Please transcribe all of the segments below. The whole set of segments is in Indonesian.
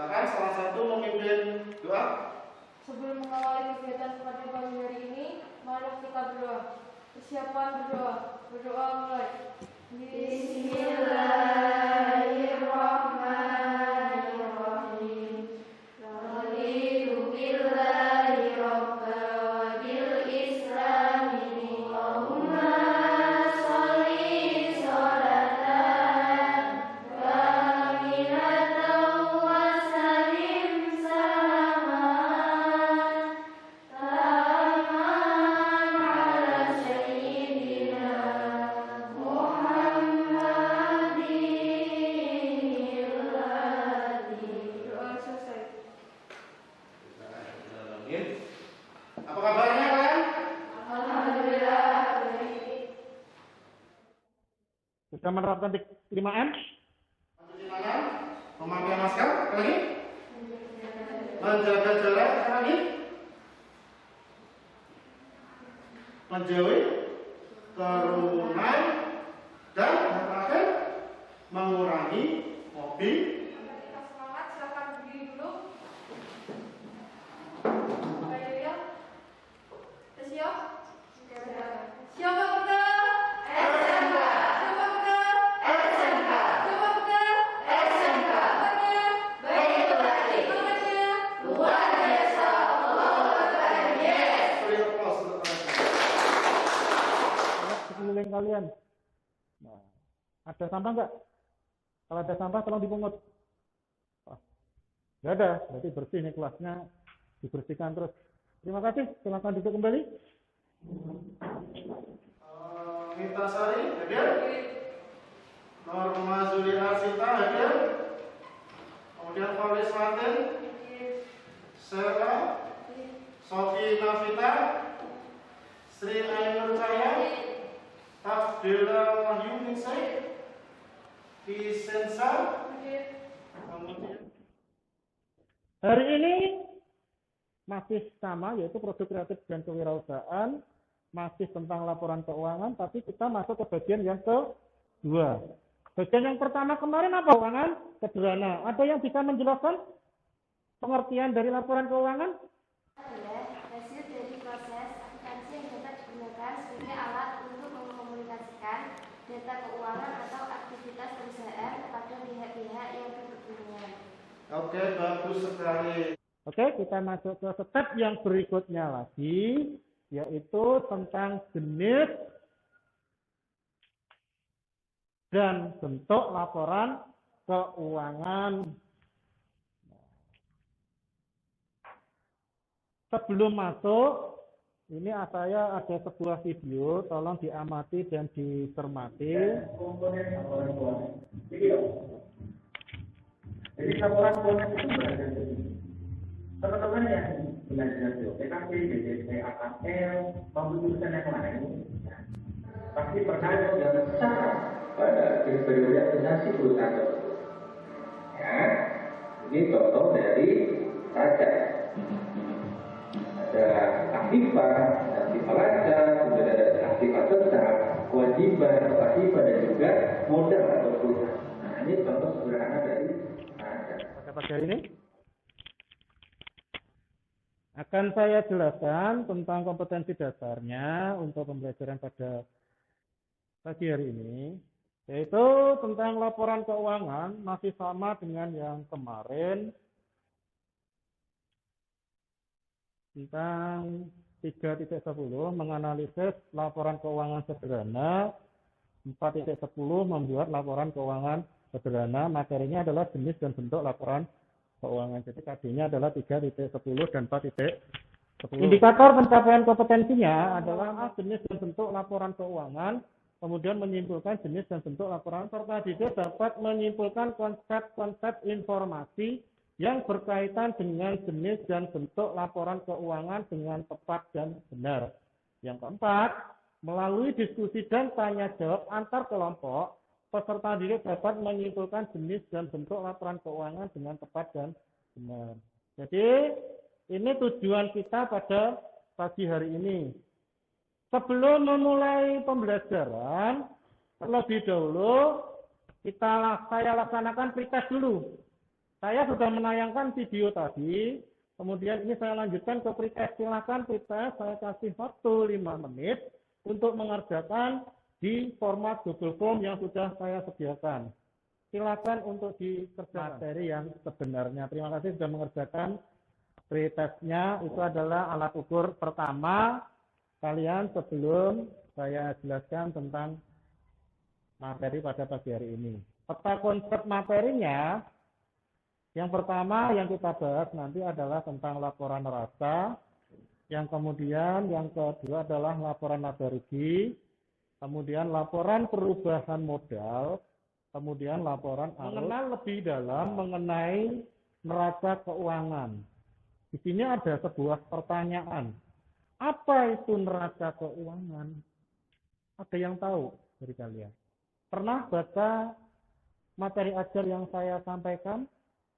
Silakan salah satu memimpin doa. Sebelum mengawali kegiatan pada pagi hari ini, mari kita berdoa. Persiapan berdoa. Berdoa mulai. Bismillahirrahmanirrahim. Raditu billahi rabba wa bil islami Allahumma sholli sholatan kamilatan wa salim salaman taman ala sayyidina Muhammadin illadhi. Doa selesai. Apa kabarnya kalian? Alhamdulillah baik. Sudah menerapkan 5M? Mencuci tangan, memakai masker, apa lagi? Menjaga jarak, apa lagi? Menjauhi kerumunan dan yang terakhir mengurangi hobi. Kita semangat, silakan berdiri dulu. Pak Yoyo, siap? Siapa kita? SMK. Siapa kita? SMK. Siapa kita? SMK. Apanya? Baitul Hati. Apanya? Luar biasa. Allahu Akbar. Yes. Beri aplaus untuk mereka. Ya, sekeliling kalian. Nah, ada sampah nggak? Kalau ada sampah tolong dipungut. Oh, nggak ada, berarti bersih nih kelasnya, dibersihkan terus. Terima kasih, silakan duduk kembali. Mita Sari hadir. Norma Zuli Arsita hadir. Kemudian Faulis Martin, Sera, Sofi Navita, Sri Ainur Cahya, Tafdila Wahyu Ningsih, Vicenza. Kemudian Hari ini masih sama, yaitu produk kreatif dan kewirausahaan, masih tentang laporan keuangan, tapi kita masuk ke bagian yang kedua. Bagian yang pertama kemarin apa? Keuangan sederhana. Ada yang bisa menjelaskan pengertian dari laporan keuangan? Adalah hasil dari proses akuntansi yang dapat digunakan sebagai alat untuk mengkomunikasikan data keuangan atau aktivitas perusahaan kepada pihak-pihak yang berkepentingan. Oke, bagus sekali. Oke, kita masuk ke step yang berikutnya lagi, yaitu tentang jenis dan bentuk laporan keuangan. Sebelum masuk, ini saya ada sebuah video, tolong diamati dan dicermati. Komponen laporan keuangan. Jadi laporan keuangan itu berada di teman-teman yang belajar BPKP, BPC, AKL, maupun jurusan yang lain, pasti pernah dalam cara pada periode akuntansi perusahaan tersebut. Ya, ini contoh dari pajak. Ada aktifan, aktifan raja, kemudian ada aktifan tetap, kewajiban, pasifan, dan juga modal atau perusahaan. Nah, ini contoh sederhana dari pajak. Pada pagi hari ini akan saya jelaskan tentang kompetensi dasarnya untuk pembelajaran pada pagi hari ini, yaitu tentang laporan keuangan, masih sama dengan yang kemarin, tentang 3.10 menganalisis laporan keuangan sederhana, 4.10 membuat laporan keuangan sederhana. Materinya adalah jenis dan bentuk laporan keuangan. Jadi KD-nya adalah 3.10 dan 4.10. Indikator pencapaian kompetensinya adalah jenis dan bentuk laporan keuangan, kemudian menyimpulkan jenis dan bentuk laporan, serta juga dapat menyimpulkan konsep-konsep informasi yang berkaitan dengan jenis dan bentuk laporan keuangan dengan tepat dan benar. Yang keempat, melalui diskusi dan tanya jawab antar kelompok, peserta didik dapat menyimpulkan jenis dan bentuk laporan keuangan dengan tepat dan benar. Jadi, ini tujuan kita pada pagi hari ini. Sebelum memulai Saya sudah menayangkan video tadi, kemudian ini saya lanjutkan ke pretest. Silakan pretest, saya kasih waktu 5 menit untuk mengerjakan di format Google Form yang sudah saya sediakan. Silakan untuk dikerjakan materi yang sebenarnya. Terima kasih sudah mengerjakan pretestnya. Itu adalah alat ukur pertama kalian sebelum saya jelaskan tentang materi pada pagi hari ini. Peta konsep materinya, yang pertama yang kita bahas nanti adalah tentang laporan rasa, yang kemudian yang kedua adalah laporan laba rugi, kemudian laporan perubahan modal, kemudian laporan arus. Mengenal lebih dalam mengenai neraca keuangan. Di sini ada sebuah pertanyaan. Apa itu neraca keuangan? Ada yang tahu dari kalian? Pernah baca materi ajar yang saya sampaikan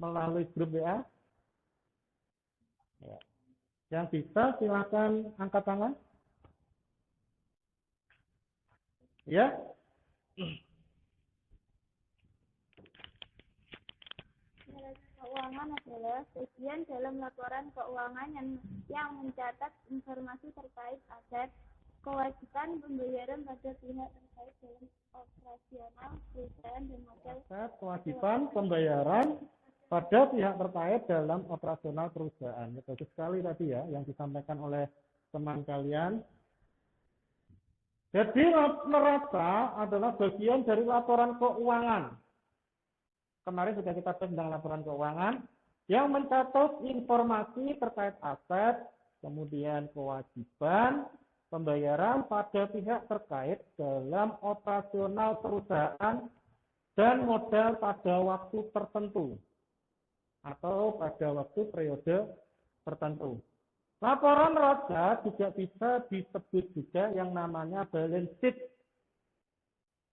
melalui grup WA? Ya. Yang bisa silakan angkat tangan. Ya. Neraca keuangan adalah bagian dalam laporan keuangan yang mencatat informasi terkait aset, kewajiban pembayaran pada pihak terkait dalam operasional perusahaan dan modal. Aset, kewajiban pembayaran pada pihak terkait dalam operasional perusahaan. Bagus sekali tadi ya yang disampaikan oleh teman kalian. Jadi neraca adalah bagian dari laporan keuangan. Kemarin sudah kita bahas tentang laporan keuangan yang mencatat informasi terkait aset, kemudian kewajiban pembayaran pada pihak terkait dalam operasional perusahaan dan modal pada waktu tertentu atau pada waktu periode tertentu. Laporan neraca juga bisa disebut juga yang namanya balance sheet.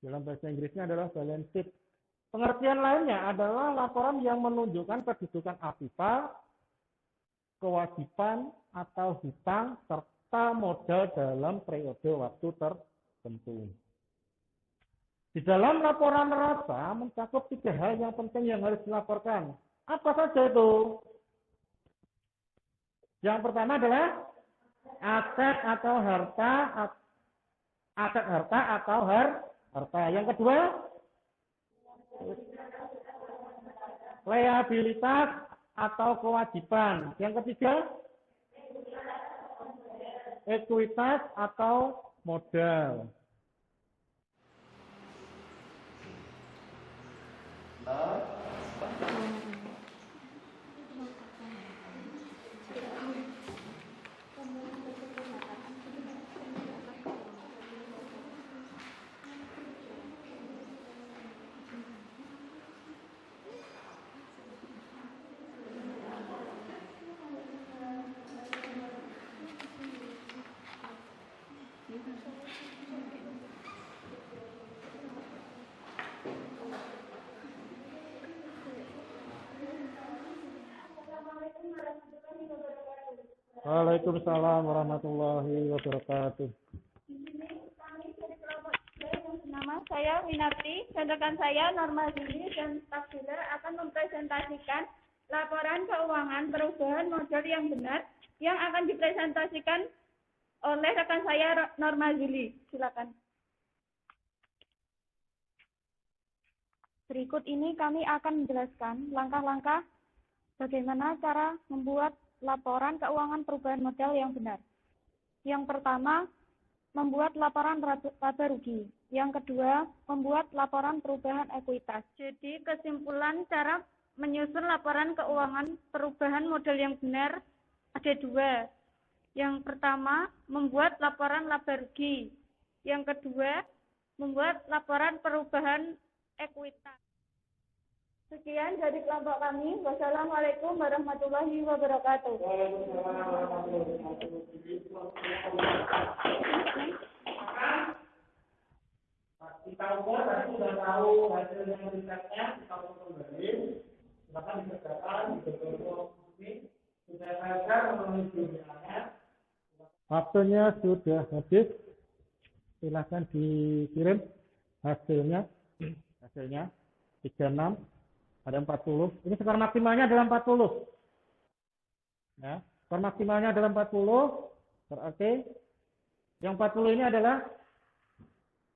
Dalam bahasa Inggrisnya adalah balance sheet. Pengertian lainnya adalah laporan yang menunjukkan kedudukan aktiva, kewajiban atau hutang serta modal dalam periode waktu tertentu. Di dalam laporan neraca mencakup 3 hal yang penting yang harus dilaporkan. Apa saja itu? Yang pertama adalah aset atau harta, harta. Yang kedua, liabilitas atau kewajiban. Yang ketiga, ekuitas atau modal. Waalaikumsalam warahmatullahi wabarakatuh. Nama saya Winarti, dan rekan saya Norma Zuli dan staf dealer akan mempresentasikan laporan keuangan perubahan modal yang benar yang akan dipresentasikan oleh rekan saya Norma Zuli. Silakan. Berikut ini kami akan menjelaskan langkah-langkah bagaimana cara membuat laporan keuangan perubahan modal yang benar. Yang pertama, membuat laporan laba rugi. Yang kedua, membuat laporan perubahan ekuitas. Jadi, kesimpulan cara menyusun laporan keuangan perubahan modal yang benar ada 2. Yang pertama, membuat laporan laba rugi. Yang kedua, membuat laporan perubahan ekuitas. Sekian dari kelompok kami. Wassalamualaikum warahmatullahi wabarakatuh. Kita ukur tadi sudah tahu hasil yang risetnya, kita ukur kembali. Silakan dikerjakan di beberapa ini. Sudah saya memenuhi jumlahnya. Waktunya sudah habis. Silakan dikirim hasilnya. 36. Ada 40. Ini skor maksimalnya adalah 40. Ya, skor maksimalnya adalah 40. Berarti yang 40 ini adalah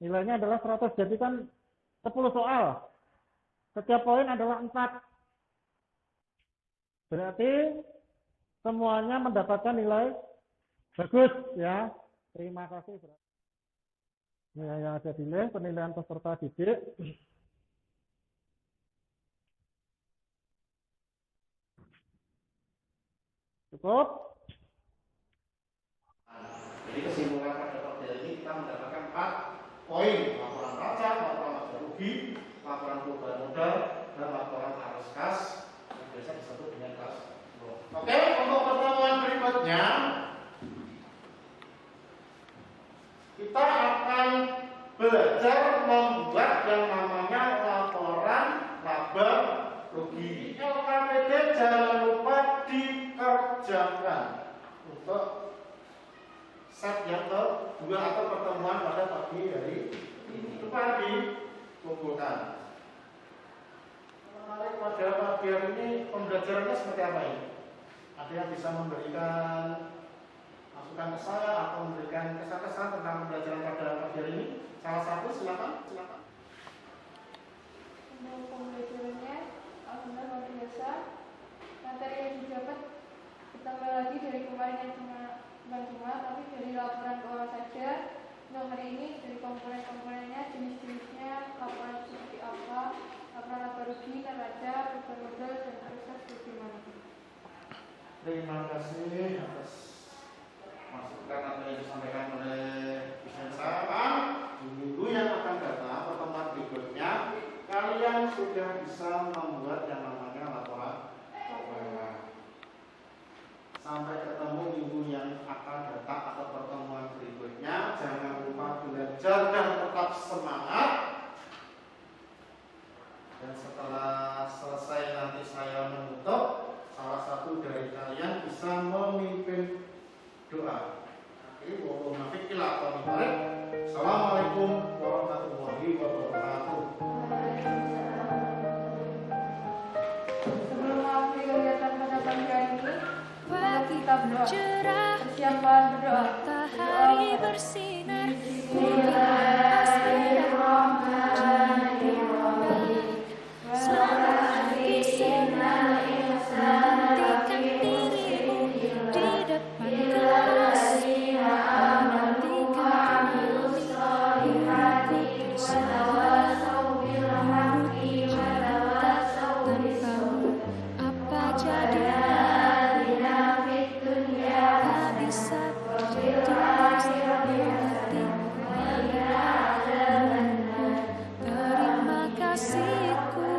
nilainya adalah 100. Jadi kan 10 soal. Setiap poin adalah 4. Berarti semuanya mendapatkan nilai bagus ya. Terima kasih. Ini yang ada di link penilaian peserta didik. Cukup? Jadi kesimpulan pada model ini kita mendapatkan 4 poin: laporan raja, laporan laba rugi, laporan perubahan modal, dan laporan arus kas, yang biasa disebut dengan kas flow. Oke, untuk pertemuan berikutnya kita akan belajar membuat yang namanya laporan laba rugi. LKPD jangan lupa dikerjakan untuk set yang kedua atau pertemuan pada pagi hari ini. Lupa dikumpulkan. Menarik pada pagi hari ini pembelajarannya seperti apa ini? Ada yang bisa memberikan masukan ke saya atau memberikan kesan-kesan tentang pembelajaran pada pagi hari ini? Salah satu, silakan. Untuk pembelajarannya alhamdulillah luar biasa. Materi yang didapat ditambah lagi dari kemarin yang cuma tapi dari laporan keuangan saja. Untuk hari ini dari komponen-komponennya, jenis-jenisnya, laporan seperti apa, laporan laba rugi, neraca, perubahan modal, dan arus kas bagaimana. Terima kasih atas masukan apa yang disampaikan oleh Isensa. Di minggu yang akan datang, pertemuan berikutnya, kalian sudah bisa membuat yang namanya laporan keuangan. Sampai ketemu minggu yang akan datang atau pertemuan berikutnya. Jangan lupa belajar dan tetap semangat. Dan setelah selesai nanti saya menutup, salah satu dari kalian bisa memimpin doa. Assalamualaikum warahmatullahi wabarakatuh. Sebelum mengakhiri kegiatan pada pagi hari ini, kita berdoa. Persiapan berdoa. Matahari bersinar. Selamat bersinar. Nantikan dirimu di depan kelas. Nantikan dirimu tanpamu apa jadinya? Tak bisa terima kasihku,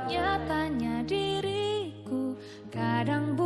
nyatanya diriku kadang